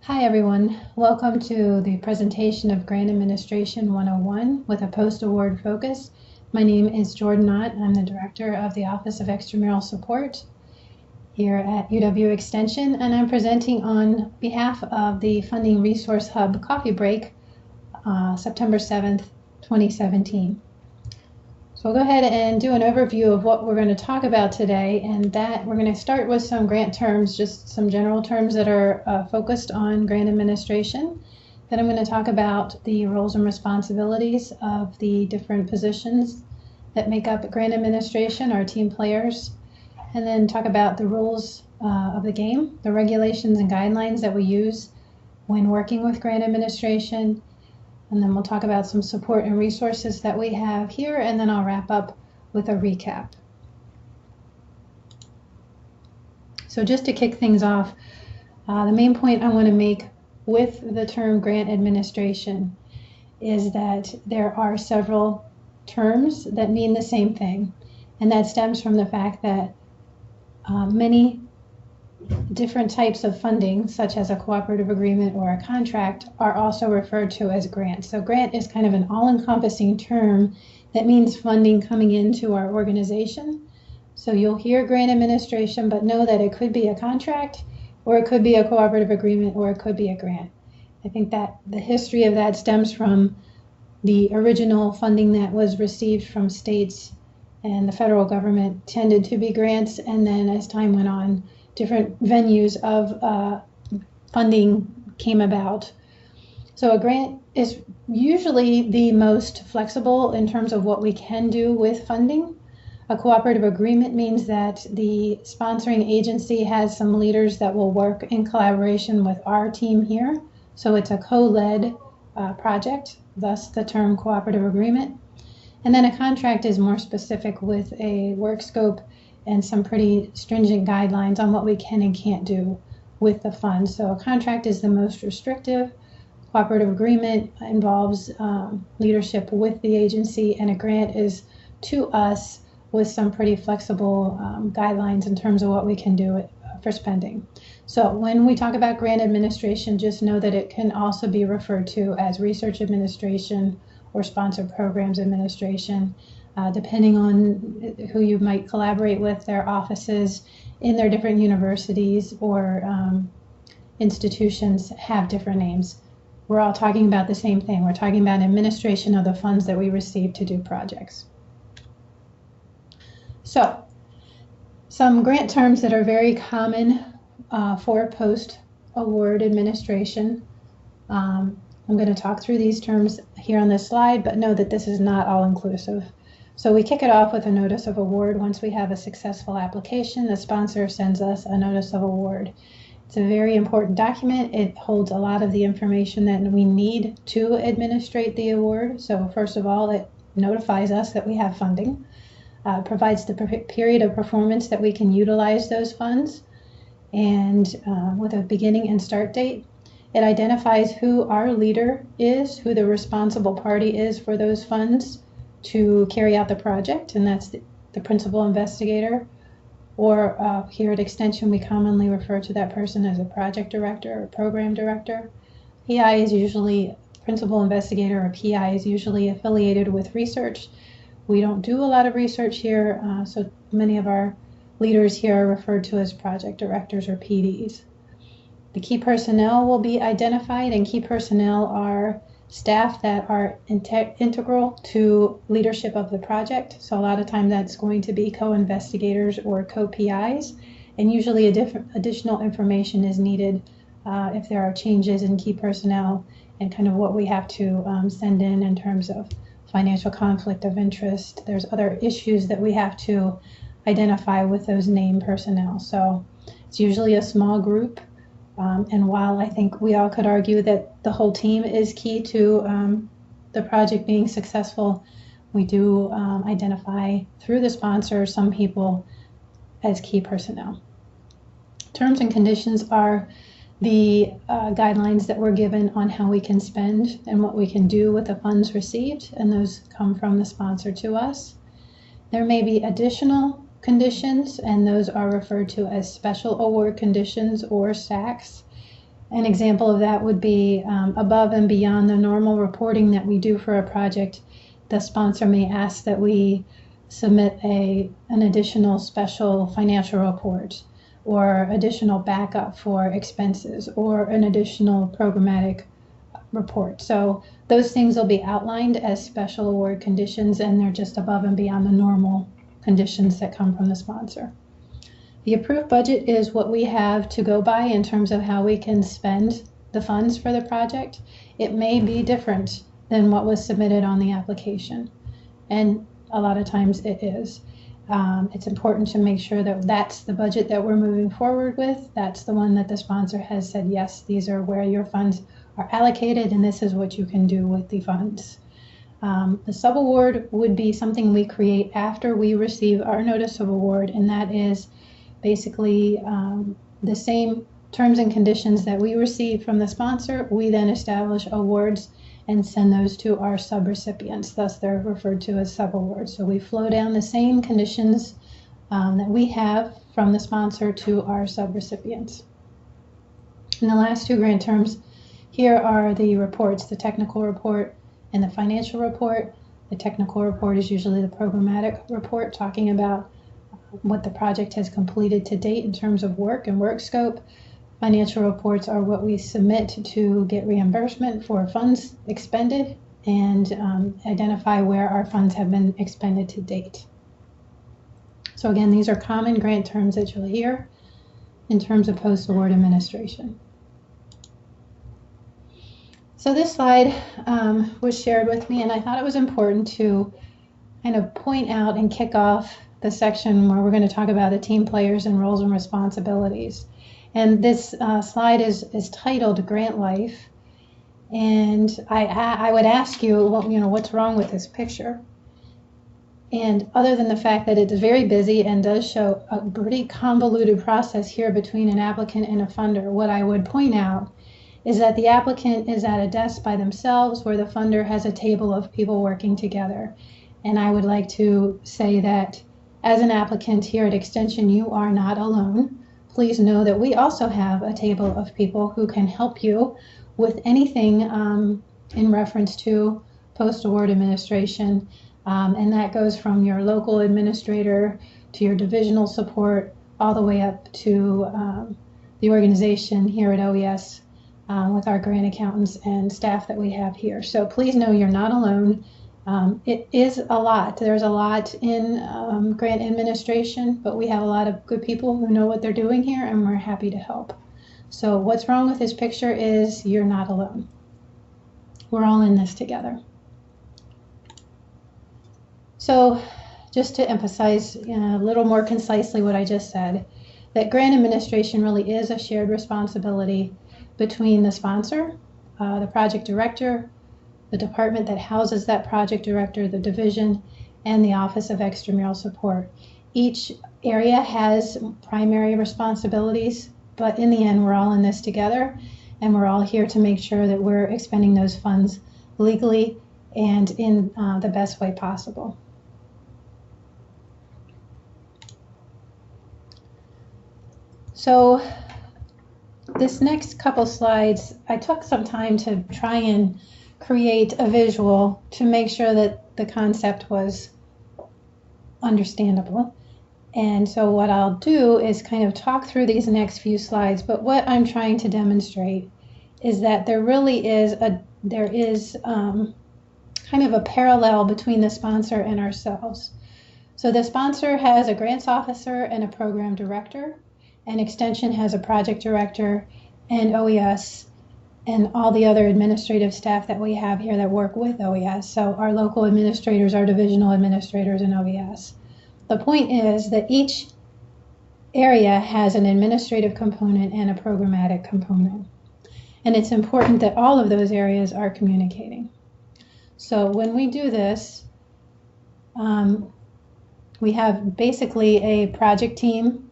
Hi everyone, welcome to the presentation of Grant Administration 101 with a post-award focus. My name is Jordan Ott. I'm the Director of the Office of Extramural Support here at UW Extension, and I'm presenting on behalf of the Funding Resource Hub Coffee Break, September 7th, 2017. So we'll go ahead and do an overview of what we're going to talk about today, and that we're going to start with some grant terms, just some general terms that are focused on grant administration. Then I'm going to talk about the roles and responsibilities of the different positions that make up grant administration, our team players, and then talk about the rules of the game, the regulations and guidelines that we use when working with grant administration. And then we'll talk about some support and resources that we have here, and then I'll wrap up with a recap. So just to kick things off, the main point I want to make with the term grant administration is that there are several terms that mean the same thing, and that stems from the fact that many different types of funding, such as a cooperative agreement or a contract, are also referred to as grants. So grant is kind of an all-encompassing term that means funding coming into our organization. So you'll hear grant administration, but know that it could be a contract, or it could be a cooperative agreement, or it could be a grant. I think that the history of that stems from the original funding that was received from states and the federal government tended to be grants, and then as time went on, different venues of funding came about. So a grant is usually the most flexible in terms of what we can do with funding. A cooperative agreement means that the sponsoring agency has some leaders that will work in collaboration with our team here. So it's a co-led project, thus the term cooperative agreement. And then a contract is more specific with a work scope and some pretty stringent guidelines on what we can and can't do with the funds. So a contract is the most restrictive. Cooperative agreement involves leadership with the agency, and a grant is to us with some pretty flexible guidelines in terms of what we can do for spending. So when we talk about grant administration, just know that it can also be referred to as research administration or sponsored programs administration. Depending on who you might collaborate with, their offices in their different universities or institutions have different names. We're all talking about the same thing. We're talking about administration of the funds that we receive to do projects. So, some grant terms that are very common for post-award administration. I'm going to talk through these terms here on this slide, but know that this is not all-inclusive. So we kick it off with a notice of award. Once we have a successful application, the sponsor sends us a notice of award. It's a very important document. It holds a lot of the information that we need to administrate the award. So first of all, it notifies us that we have funding, provides the period of performance that we can utilize those funds, and with a beginning and start date. It identifies who our leader is, who the responsible party is for those funds to carry out the project, and that's the principal investigator, or here at Extension we commonly refer to that person as a project director or program director. PI is usually, principal investigator or PI is usually affiliated with research. We don't do a lot of research here, so many of our leaders here are referred to as project directors or PDs. The key personnel will be identified, and key personnel are staff that are integral to leadership of the project. So a lot of time that's going to be co-investigators or co-PIs, and usually additional information is needed if there are changes in key personnel and kind of what we have to send in terms of financial conflict of interest. There's other issues that we have to identify with those named personnel. So it's usually a small group. And while I think we all could argue that the whole team is key to the project being successful, we do identify through the sponsor some people as key personnel. Terms and conditions are the guidelines that we're given on how we can spend and what we can do with the funds received, and those come from the sponsor to us. There may be additional conditions, and those are referred to as special award conditions or SACs. An example of that would be above and beyond the normal reporting that we do for a project, the sponsor may ask that we submit an additional special financial report or additional backup for expenses or an additional programmatic report. So those things will be outlined as special award conditions, and they're just above and beyond the normal conditions that come from the sponsor. The approved budget is what we have to go by in terms of how we can spend the funds for the project. It may be different than what was submitted on the application, and a lot of times it is. It's important to make sure that that's the budget that we're moving forward with. That's the one that the sponsor has said, yes, these are where your funds are allocated, and this is what you can do with the funds. The subaward would be something we create after we receive our notice of award, and that is basically the same terms and conditions that we receive from the sponsor. We then establish awards and send those to our subrecipients. Thus, they're referred to as subawards. So we flow down the same conditions that we have from the sponsor to our subrecipients. And the last two grant terms here are the reports, the technical report and the financial report. The technical report is usually the programmatic report, talking about what the project has completed to date in terms of work and work scope. Financial reports are what we submit to get reimbursement for funds expended and identify where our funds have been expended to date. So again, these are common grant terms that you'll hear in terms of post-award administration. So this slide was shared with me, and I thought it was important to kind of point out and kick off the section where we're going to talk about the team players and roles and responsibilities. And this slide is titled Grant Life. And I would ask you, well, what's wrong with this picture? And other than the fact that it's very busy and does show a pretty convoluted process here between an applicant and a funder, what I would point out is that the applicant is at a desk by themselves where the funder has a table of people working together. And I would like to say that as an applicant here at Extension, you are not alone. Please know that we also have a table of people who can help you with anything in reference to post-award administration. And that goes from your local administrator to your divisional support, all the way up to the organization here at OES with our grant accountants and staff that we have here. So please know you're not alone. It is a lot. There's a lot in grant administration, but we have a lot of good people who know what they're doing here, and we're happy to help. So what's wrong with this picture is you're not alone. We're all in this together. So just to emphasize a little more concisely what I just said, that grant administration really is a shared responsibility between the sponsor, the project director, the department that houses that project director, the division, and the Office of Extramural Support. Each area has primary responsibilities, but in the end, we're all in this together, and we're all here to make sure that we're expending those funds legally and in the best way possible. So this next couple slides, I took some time to try and create a visual to make sure that the concept was understandable. And so what I'll do is kind of talk through these next few slides, but what I'm trying to demonstrate is that there really is kind of a parallel between the sponsor and ourselves. So the sponsor has a grants officer and a program director, and Extension has a project director, and OES and all the other administrative staff that we have here that work with OES. So our local administrators, our divisional administrators, and OES. The point is that each area has an administrative component and a programmatic component. And it's important that all of those areas are communicating. So when we do this, we have basically a project team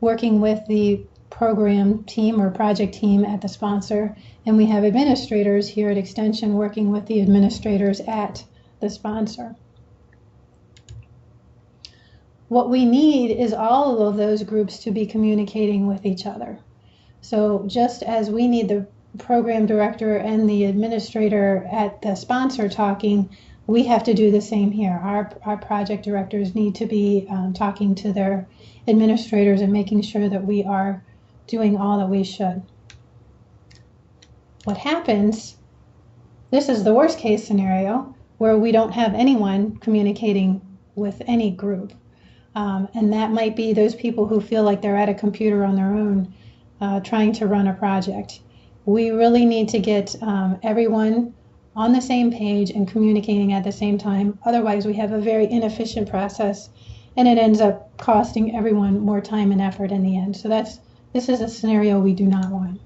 working with the program team or project team at the sponsor, and we have administrators here at Extension working with the administrators at the sponsor. What we need is all of those groups to be communicating with each other. So just as we need the program director and the administrator at the sponsor talking, we have to do the same here. Our project directors need to be talking to their administrators and making sure that we are doing all that we should. What happens, this is the worst case scenario, where we don't have anyone communicating with any group. And that might be those people who feel like they're at a computer on their own trying to run a project. We really need to get everyone on the same page and communicating at the same time. Otherwise, we have a very inefficient process, and it ends up costing everyone more time and effort in the end. So this is a scenario we do not want.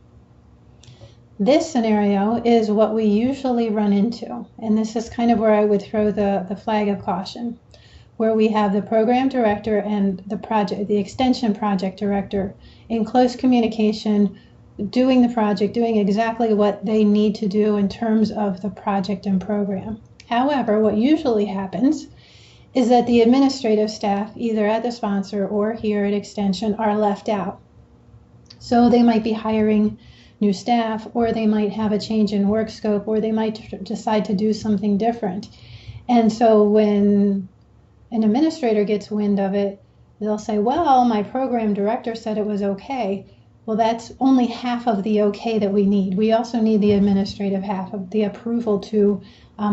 This scenario is what we usually run into, and this is kind of where I would throw the flag of caution, where we have the program director and the extension project director in close communication, doing the project, doing exactly what they need to do in terms of the project and program. However, what usually happens is that the administrative staff, either at the sponsor or here at Extension, are left out. So they might be hiring new staff, or they might have a change in work scope, or they might decide to do something different. And so when an administrator gets wind of it, they'll say, well, my program director said it was okay. Well, that's only half of the okay that we need. We also need the administrative half of the approval to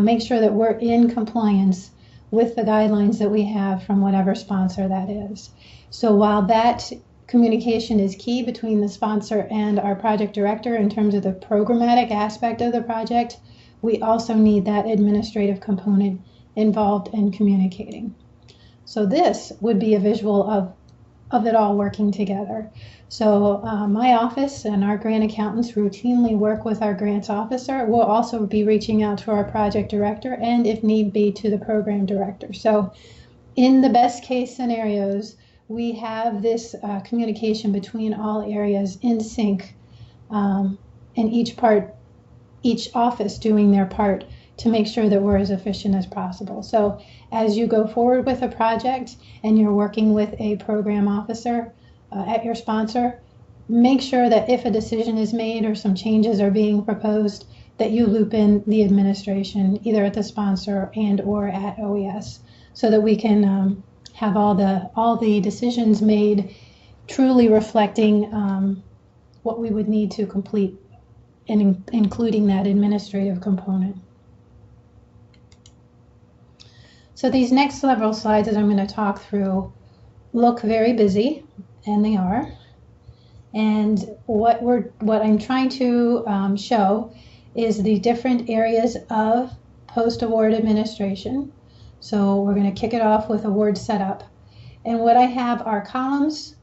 make sure that we're in compliance with the guidelines that we have from whatever sponsor that is. So while that communication is key between the sponsor and our project director in terms of the programmatic aspect of the project, we also need that administrative component involved in communicating. So this would be a visual of it all working together. So my office and our grant accountants routinely work with our grants officer. We'll also be reaching out to our project director and, if need be, to the program director. So in the best case scenarios, we have this communication between all areas in sync, and each office doing their part to make sure that we're as efficient as possible. So as you go forward with a project and you're working with a program officer at your sponsor, make sure that if a decision is made or some changes are being proposed, that you loop in the administration, either at the sponsor and or at OES, so that we can have all the decisions made truly reflecting what we would need to complete, and including that administrative component. So these next several slides that I'm going to talk through look very busy, and they are. And what I'm trying to show is the different areas of post-award administration. So we're going to kick it off with award setup. And what I have are columns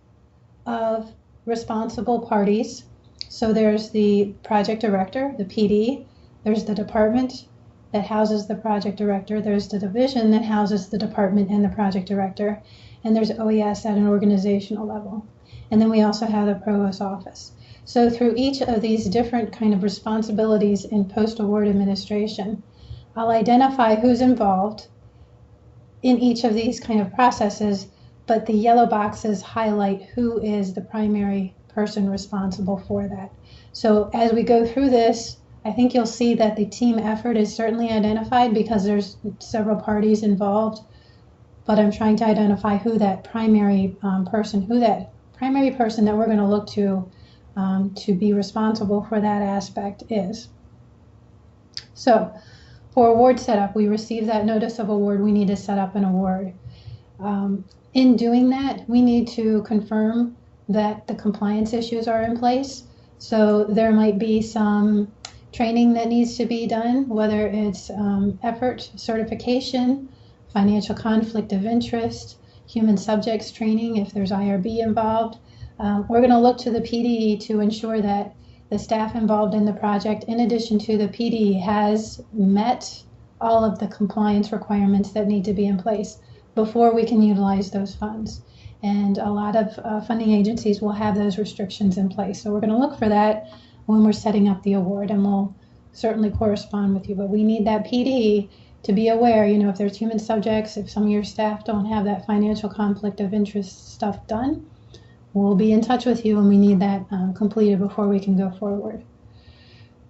of responsible parties. So there's the project director, the PD, there's the department that houses the project director, there's the division that houses the department and the project director, and there's OES at an organizational level. And then we also have the provost office. So through each of these different kind of responsibilities in post-award administration, I'll identify who's involved in each of these kind of processes, but the yellow boxes highlight who is the primary person responsible for that. So as we go through this, I think you'll see that the team effort is certainly identified because there's several parties involved, but I'm trying to identify who that primary person that we're going to look to be responsible for that aspect is. So for award setup, we receive that notice of award. We need to set up an award. In doing that, we need to confirm that the compliance issues are in place. So there might be some training that needs to be done, whether it's effort certification, financial conflict of interest, human subjects training if there's IRB involved. We're going to look to the PD to ensure that the staff involved in the project, in addition to the PD, has met all of the compliance requirements that need to be in place before we can utilize those funds. And a lot of funding agencies will have those restrictions in place. So we're going to look for that when we're setting up the award, and we'll certainly correspond with you. But we need that PD to be aware, if there's human subjects, if some of your staff don't have that financial conflict of interest stuff done, we'll be in touch with you when we need that completed before we can go forward.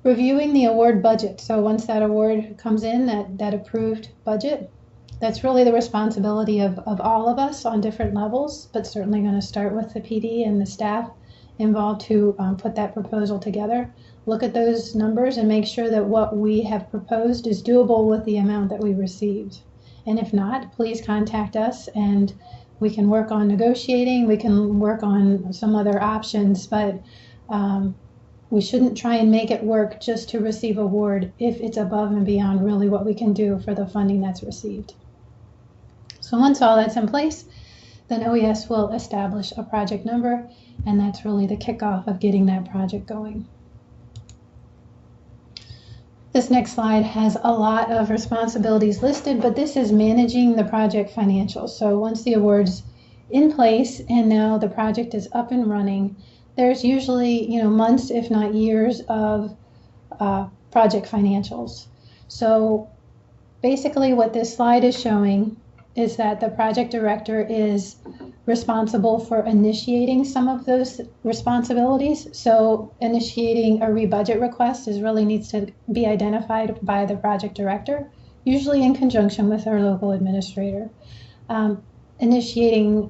Reviewing the award budget. So once that award comes in, that approved budget, that's really the responsibility of all of us on different levels, but certainly going to start with the PD and the staff involved to put that proposal together. Look at those numbers and make sure that what we have proposed is doable with the amount that we received. And if not, please contact us and we can work on negotiating, we can work on some other options, but we shouldn't try and make it work just to receive award if it's above and beyond really what we can do for the funding that's received. So once all that's in place, then OES will establish a project number, and that's really the kickoff of getting that project going. This next slide has a lot of responsibilities listed, but this is managing the project financials. So once the award's in place and now the project is up and running, there's usually months, if not years, of project financials. So basically what this slide is showing is that the project director is responsible for initiating some of those responsibilities. So initiating a rebudget request really needs to be identified by the project director, usually in conjunction with our local administrator. Initiating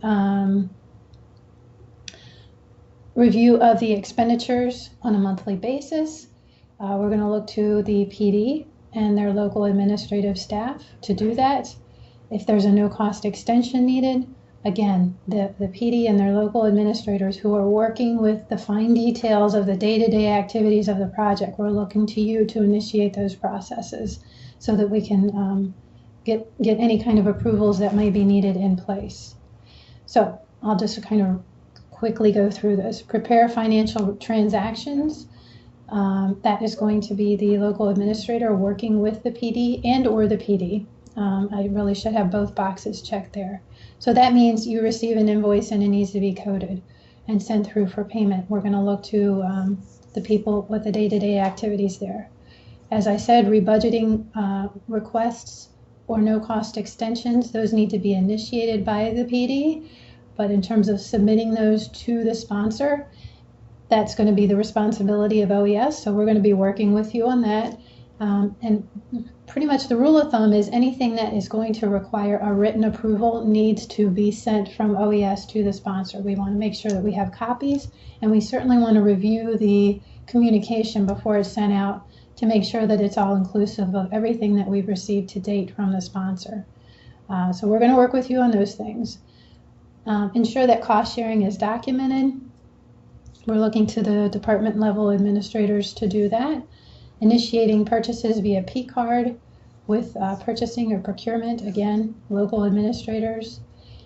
review of the expenditures on a monthly basis. We're going to look to the PD and their local administrative staff to do that. If there's a no-cost extension needed, again, the PD and their local administrators who are working with the fine details of the day-to-day activities of the project, we're looking to you to initiate those processes so that we can get any kind of approvals that may be needed in place. So I'll just kind of quickly go through this. Prepare financial transactions. That is going to be the local administrator working with the PD and or the PD. I really should have both boxes checked there. So that means you receive an invoice and it needs to be coded and sent through for payment. We're going to look to the people with the day-to-day activities there. As I said, rebudgeting requests or no-cost extensions, those need to be initiated by the PD. But in terms of submitting those to the sponsor, that's going to be the responsibility of OES. So we're going to be working with you on that. And pretty much the rule of thumb is anything that is going to require a written approval needs to be sent from OES to the sponsor. We want to make sure that we have copies, and we certainly want to review the communication before it's sent out to make sure that it's all inclusive of everything that we've received to date from the sponsor. So we're going to work with you on those things. Ensure that cost sharing is documented. We're looking to the department level administrators to do that. Initiating purchases via P-card with purchasing or procurement, again, local administrators.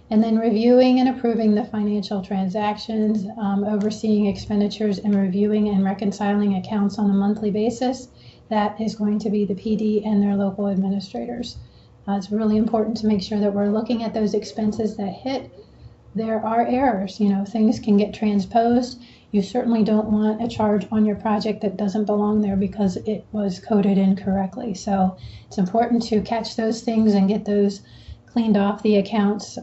And then reviewing and approving the financial transactions, overseeing expenditures and reviewing and reconciling accounts on a monthly basis. That is going to be the PD and their local administrators. It's really important to make sure that we're looking at those expenses that hit. There are errors, things can get transposed. You certainly don't want a charge on your project that doesn't belong there because it was coded incorrectly. So it's important to catch those things and get those cleaned off the accounts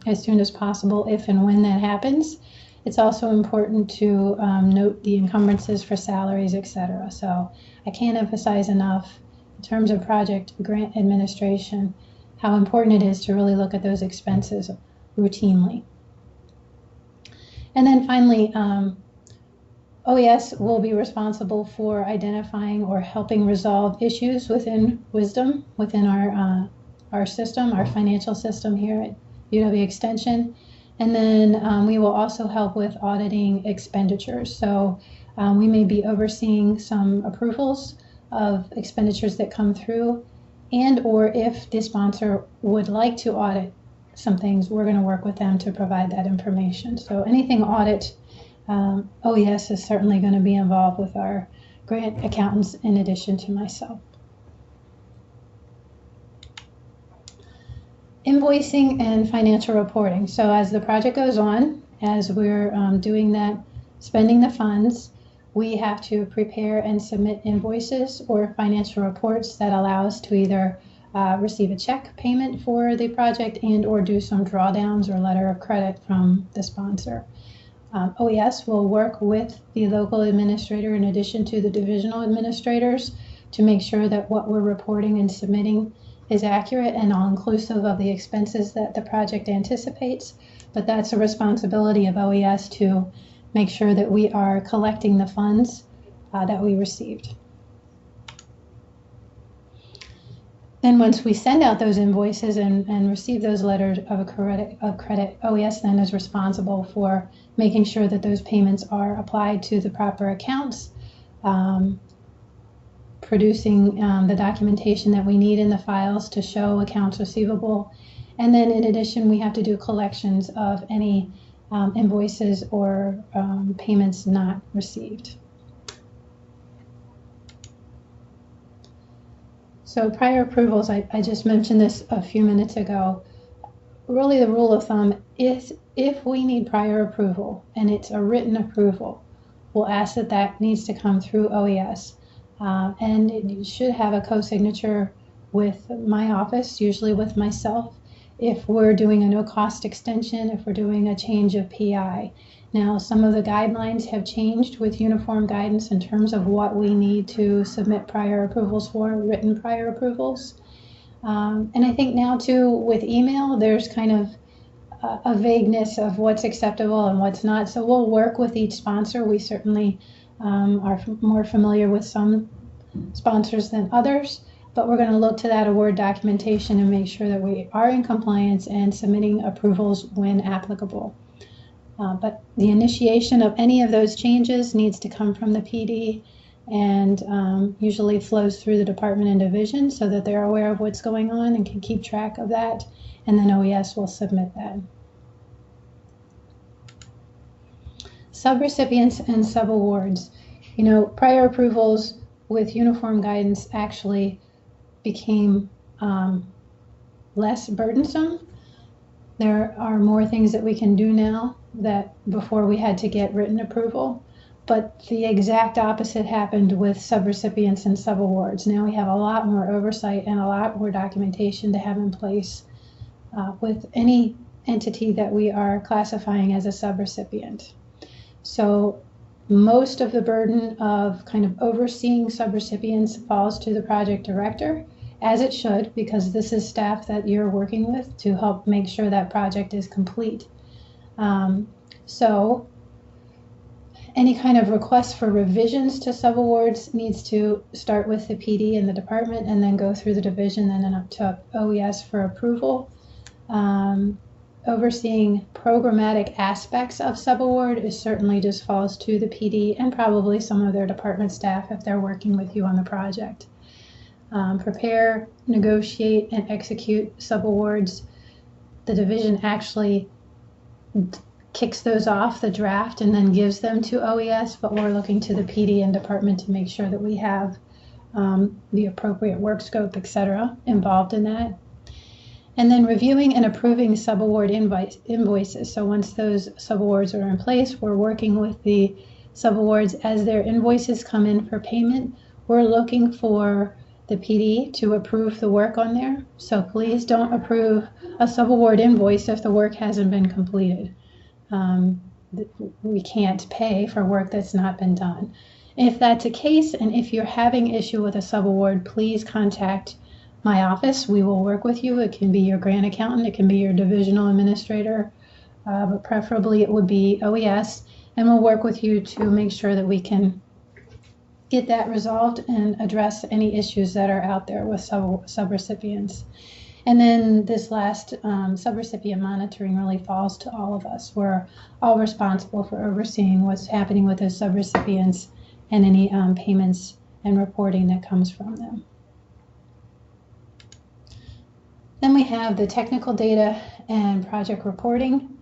as soon as possible if and when that happens. It's also important to note the encumbrances for salaries, etc. So I can't emphasize enough in terms of project grant administration how important it is to really look at those expenses routinely. And then finally, OES will be responsible for identifying or helping resolve issues within Wisdom, within our system, our financial system here at UW Extension. And then we will also help with auditing expenditures. So we may be overseeing some approvals of expenditures that come through, and or if the sponsor would like to audit some things, we're going to work with them to provide that information. So anything audit, OES is certainly going to be involved with our grant accountants in addition to myself. Invoicing and financial reporting. So as the project goes on, as we're doing that, spending the funds, we have to prepare and submit invoices or financial reports that allow us to either receive a check payment for the project and or do some drawdowns or letter of credit from the sponsor. OES will work with the local administrator in addition to the divisional administrators to make sure that what we're reporting and submitting is accurate and all inclusive of the expenses that the project anticipates. But that's a responsibility of OES to make sure that we are collecting the funds that we received. Then once we send out those invoices and receive those letters of credit, OES then is responsible for making sure that those payments are applied to the proper accounts, producing the documentation that we need in the files to show accounts receivable. And then in addition, we have to do collections of any invoices or payments not received. So prior approvals, I just mentioned this a few minutes ago. Really the rule of thumb is if we need prior approval and it's a written approval, we'll ask that that needs to come through OES. And it should have a co-signature with my office, usually with myself, if we're doing a no-cost extension, if we're doing a change of PI. Now, some of the guidelines have changed with uniform guidance in terms of what we need to submit prior approvals for, written prior approvals. And I think now, too, with email, there's kind of a vagueness of what's acceptable and what's not. So we'll work with each sponsor. We certainly are more familiar with some sponsors than others, but we're going to look to that award documentation and make sure that we are in compliance and submitting approvals when applicable. But the initiation of any of those changes needs to come from the PD and usually flows through the department and division so that they're aware of what's going on and can keep track of that, and then OES will submit that. Subrecipients and subawards. You know, prior approvals with uniform guidance actually became less burdensome. There are more things that we can do now that before we had to get written approval, but the exact opposite happened with subrecipients and subawards. Now we have a lot more oversight and a lot more documentation to have in place with any entity that we are classifying as a subrecipient. So most of the burden of kind of overseeing subrecipients falls to the project director, as it should, because this is staff that you're working with to help make sure that project is complete. So any kind of request for revisions to subawards needs to start with the PD and the department and then go through the division and then up to OES for approval. Overseeing programmatic aspects of subaward is certainly just falls to the PD and probably some of their department staff if they're working with you on the project. Prepare, negotiate, and execute subawards. The division actually kicks those off, the draft, and then gives them to OES, but we're looking to the PD and department to make sure that we have the appropriate work scope, etc., involved in that. And then reviewing and approving subaward invoices. So once those subawards are in place, we're working with the subawards as their invoices come in for payment. We're looking for the PD to approve the work on there. So please don't approve a subaward invoice if the work hasn't been completed. We can't pay for work that's not been done. If that's the case, and if you're having issue with a subaward, please contact my office. We will work with you. It can be your grant accountant, it can be your divisional administrator, but preferably it would be OES, and we'll work with you to make sure that we can get that resolved and address any issues that are out there with subrecipients. And then this last subrecipient monitoring really falls to all of us. We're all responsible for overseeing what's happening with those subrecipients and any payments and reporting that comes from them. Then we have the technical data and project reporting.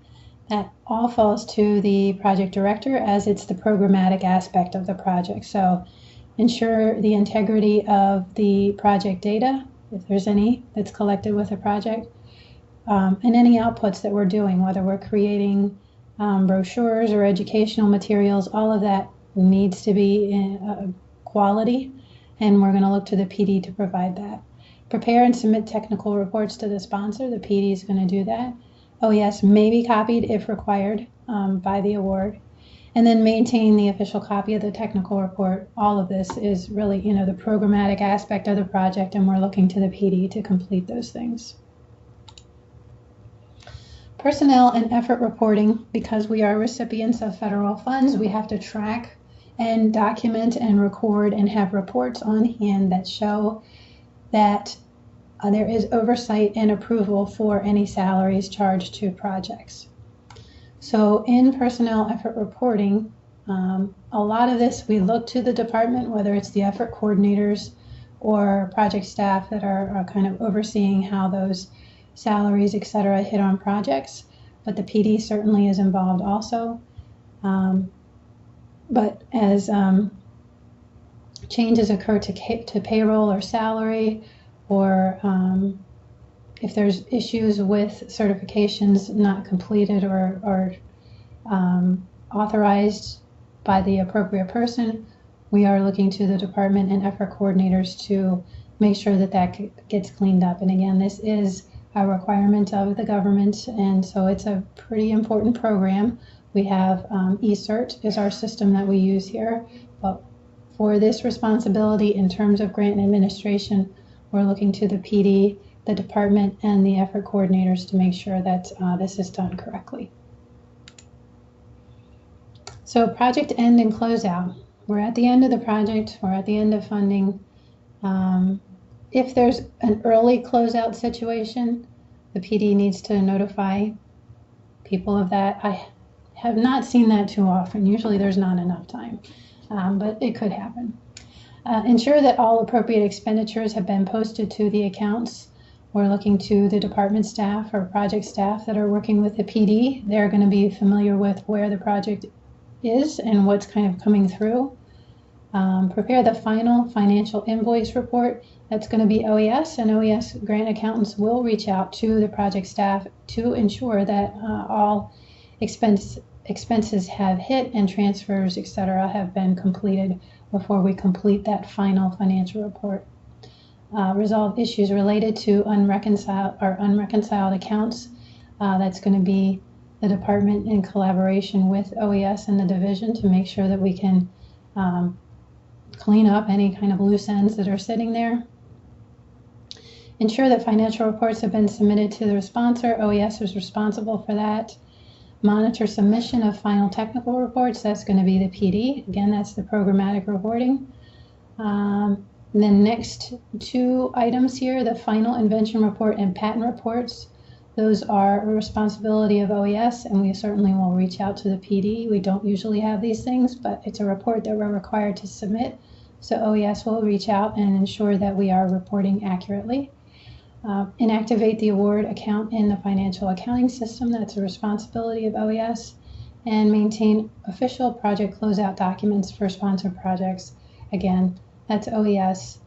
That all falls to the project director as it's the programmatic aspect of the project. So ensure the integrity of the project data, if there's any that's collected with a project, and any outputs that we're doing, whether we're creating brochures or educational materials, all of that needs to be in quality, and we're going to look to the PD to provide that. Prepare and submit technical reports to the sponsor. The PD is going to do that. OES may be copied if required. by the award. And then maintain the official copy of the technical report. All of this is really, the programmatic aspect of the project, and we're looking to the PD to complete those things. Personnel and effort reporting, because we are recipients of federal funds, we have to track and document and record and have reports on hand that show that there is oversight and approval for any salaries charged to projects. So in personnel effort reporting, a lot of this we look to the department, whether it's the effort coordinators or project staff that are kind of overseeing how those salaries, et cetera, hit on projects. But the PD certainly is involved also. But as changes occur to payroll or salary, or if there's issues with certifications not completed or authorized by the appropriate person, we are looking to the department and effort coordinators to make sure that that gets cleaned up. And again, this is a requirement of the government, and so it's a pretty important program. We have eCert is our system that we use here, but for this responsibility in terms of grant administration, we're looking to the PD, the department, and the effort coordinators to make sure that this is done correctly. So project end and closeout. We're at the end of the project, we're at the end of funding. If there's an early closeout situation, the PD needs to notify people of that. I have not seen that too often. Usually there's not enough time, but it could happen. Ensure that all appropriate expenditures have been posted to the accounts. We're looking to the department staff or project staff that are working with the PD. They're going to be familiar with where the project is and what's kind of coming through. Prepare the final financial invoice report. That's going to be OES, and OES grant accountants will reach out to the project staff to ensure that all expenses have hit and transfers, etc., have been completed before we complete that final financial report. Resolve issues related to unreconciled accounts. That's going to be the department in collaboration with OES and the division to make sure that we can clean up any kind of loose ends that are sitting there. Ensure that financial reports have been submitted to the sponsor. OES is responsible for that. Monitor submission of final technical reports. That's going to be the PD. Again, that's the programmatic reporting. The next two items here, the final invention report and patent reports, those are a responsibility of OES, and we certainly will reach out to the PD. We don't usually have these things, but it's a report that we're required to submit. So OES will reach out and ensure that we are reporting accurately. Inactivate the award account in the financial accounting system. That's a responsibility of OES. And maintain official project closeout documents for sponsored projects. Again, that's OES.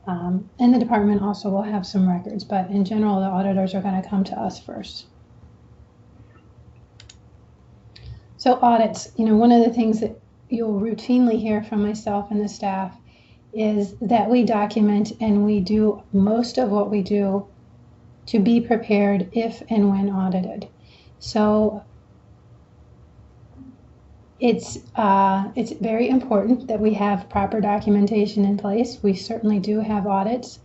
And the department also will have some records, but in general, the auditors are going to come to us first. So audits, one of the things that you'll routinely hear from myself and the staff is that we document and we do most of what we do to be prepared if and when audited. So it's very important that we have proper documentation in place. We certainly do have audits,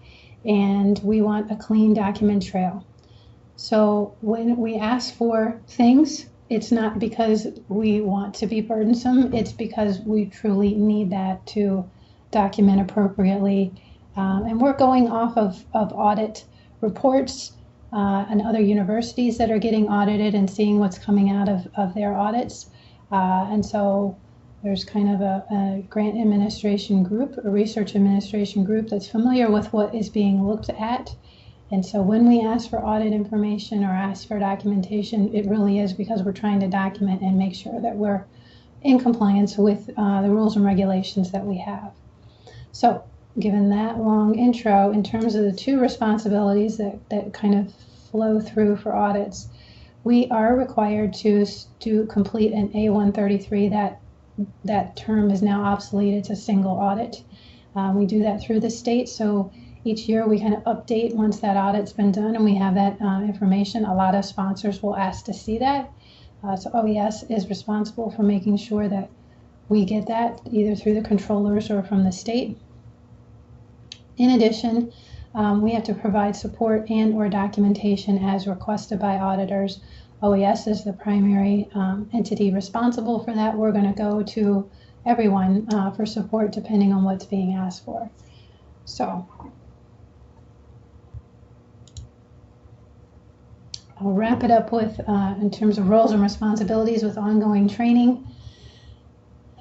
and we want a clean document trail. So when we ask for things, it's not because we want to be burdensome, it's because we truly need that to document appropriately. And we're going off of audit reports and other universities that are getting audited and seeing what's coming out of their audits. And so there's kind of a grant administration group, a research administration group that's familiar with what is being looked at. And so when we ask for audit information or ask for documentation, it really is because we're trying to document and make sure that we're in compliance with the rules and regulations that we have. So given that long intro, in terms of the two responsibilities that kind of flow through for audits, we are required to complete an A133. That term is now obsolete. It's a single audit. We do that through the state. So each year we kind of update once that audit's been done and we have that information. A lot of sponsors will ask to see that. So OES is responsible for making sure that we get that either through the controllers or from the state. In addition, we have to provide support and or documentation as requested by auditors. OES is the primary entity responsible for that. We're going to go to everyone for support depending on what's being asked for. So I'll wrap it up with, in terms of roles and responsibilities with ongoing training.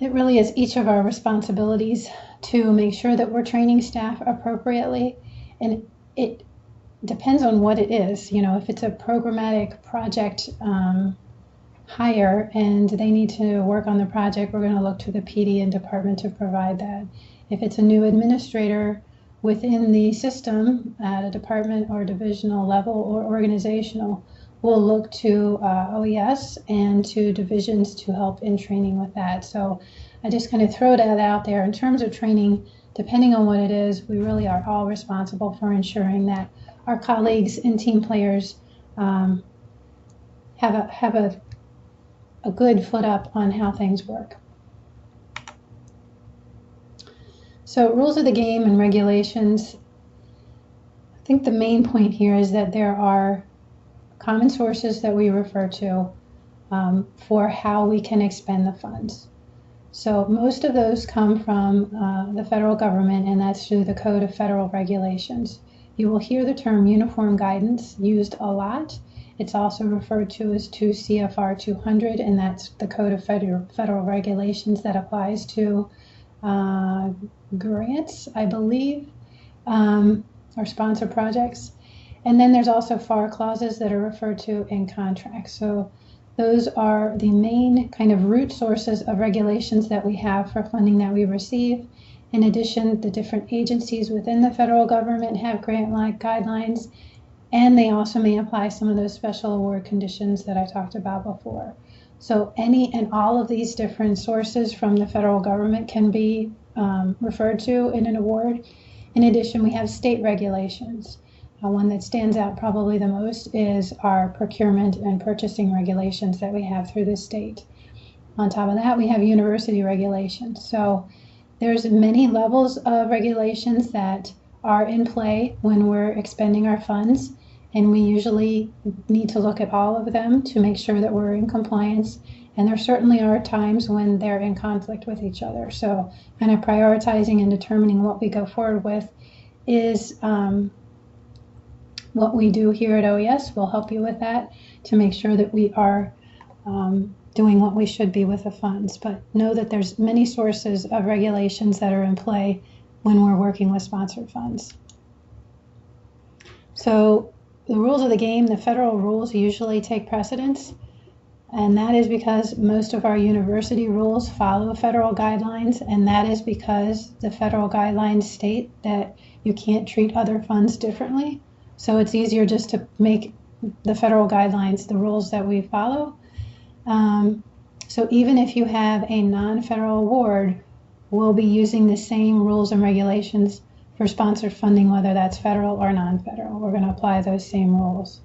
It really is each of our responsibilities to make sure that we're training staff appropriately, and it depends on what it is. You know, if it's a programmatic project hire and they need to work on the project, we're going to look to the PD and department to provide that. If it's a new administrator within the system at a department or divisional level or organizational, we'll look to OES and to divisions to help in training with that. So I just kind of throw that out there. In terms of training, depending on what it is, we really are all responsible for ensuring that our colleagues and team players have a good foot up on how things work. So rules of the game and regulations. I think the main point here is that there are common sources that we refer to for how we can expend the funds. So most of those come from the federal government, and that's through the Code of Federal Regulations. You will hear the term uniform guidance used a lot. It's also referred to as 2 CFR 200, and that's the Code of Federal Regulations that applies to grants, I believe, or sponsor projects. And then there's also FAR clauses that are referred to in contracts. So those are the main kind of root sources of regulations that we have for funding that we receive. In addition, the different agencies within the federal government have grant-like guidelines, and they also may apply some of those special award conditions that I talked about before. So any and all of these different sources from the federal government can be referred to in an award. In addition, we have state regulations. One that stands out probably the most is our procurement and purchasing regulations that we have through the state. On top of that, we have university regulations. So there's many levels of regulations that are in play when we're expending our funds, and we usually need to look at all of them to make sure that we're in compliance. And there certainly are times when they're in conflict with each other. So kind of prioritizing and determining what we go forward with is what we do here at OES. We'll help you with that to make sure that we are doing what we should be with the funds. But know that there's many sources of regulations that are in play when we're working with sponsored funds. So the rules of the game, the federal rules usually take precedence, and that is because most of our university rules follow federal guidelines, and that is because the federal guidelines state that you can't treat other funds differently. So it's easier just to make the federal guidelines the rules that we follow. So even if you have a non-federal award, we'll be using the same rules and regulations for sponsored funding, whether that's federal or non-federal. We're going to apply those same rules.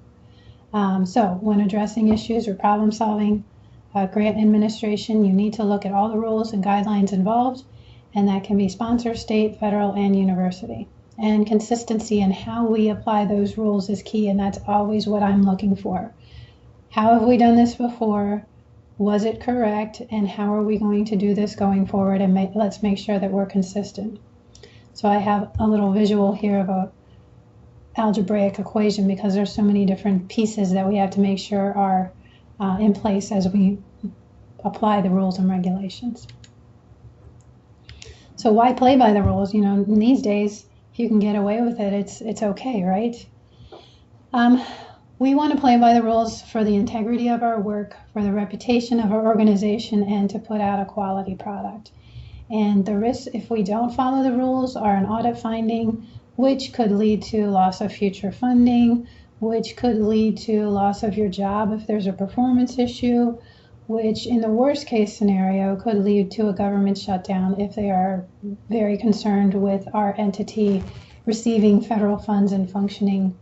So when addressing issues or problem solving, grant administration, you need to look at all the rules and guidelines involved, and that can be sponsor, state, federal, and university. And consistency in how we apply those rules is key, and that's always what I'm looking for. How have we done this before? Was it correct? And how are we going to do this going forward? And let's make sure that we're consistent. So I have a little visual here of a algebraic equation because there's so many different pieces that we have to make sure are in place as we apply the rules and regulations. So why play by the rules? You know, in these days, if you can get away with it, it's okay, right? We want to play by the rules for the integrity of our work, for the reputation of our organization, and to put out a quality product. And the risks, if we don't follow the rules, are an audit finding, which could lead to loss of future funding, which could lead to loss of your job if there's a performance issue, which in the worst case scenario could lead to a government shutdown if they are very concerned with our entity receiving federal funds and functioning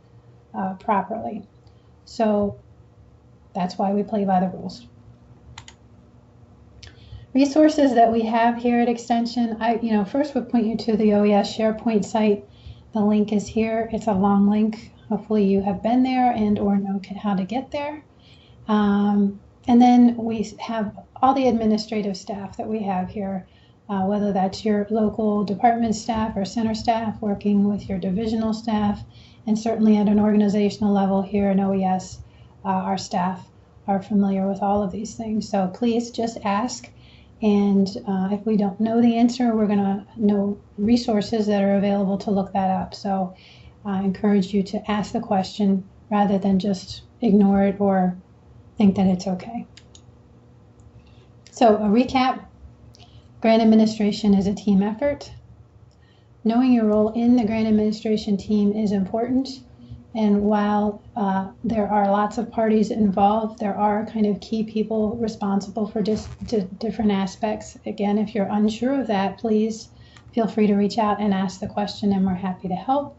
properly. So that's why we play by the rules. Resources that we have here at Extension, first would point you to the OES SharePoint site. The link is here. It's a long link. Hopefully you have been there and or know how to get there. And then we have all the administrative staff that we have here, whether that's your local department staff or center staff working with your divisional staff, and certainly at an organizational level here in OES, our staff are familiar with all of these things. So please just ask. And if we don't know the answer, we're going to know resources that are available to look that up. So I encourage you to ask the question rather than just ignore it or think that it's okay. So a recap, grant administration is a team effort. Knowing your role in the grant administration team is important. And while there are lots of parties involved, there are kind of key people responsible for different aspects. Again, if you're unsure of that, please feel free to reach out and ask the question, and we're happy to help.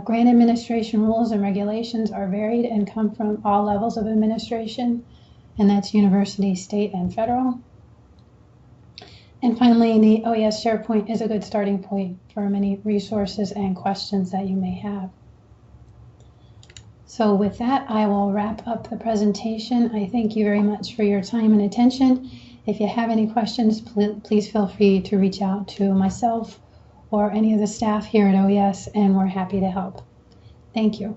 Grant administration rules and regulations are varied and come from all levels of administration, and that's university, state, and federal. And finally, the OES SharePoint is a good starting point for many resources and questions that you may have. So with that, I will wrap up the presentation. I thank you very much for your time and attention. If you have any questions, please feel free to reach out to myself or any of the staff here at OES, and we're happy to help. Thank you.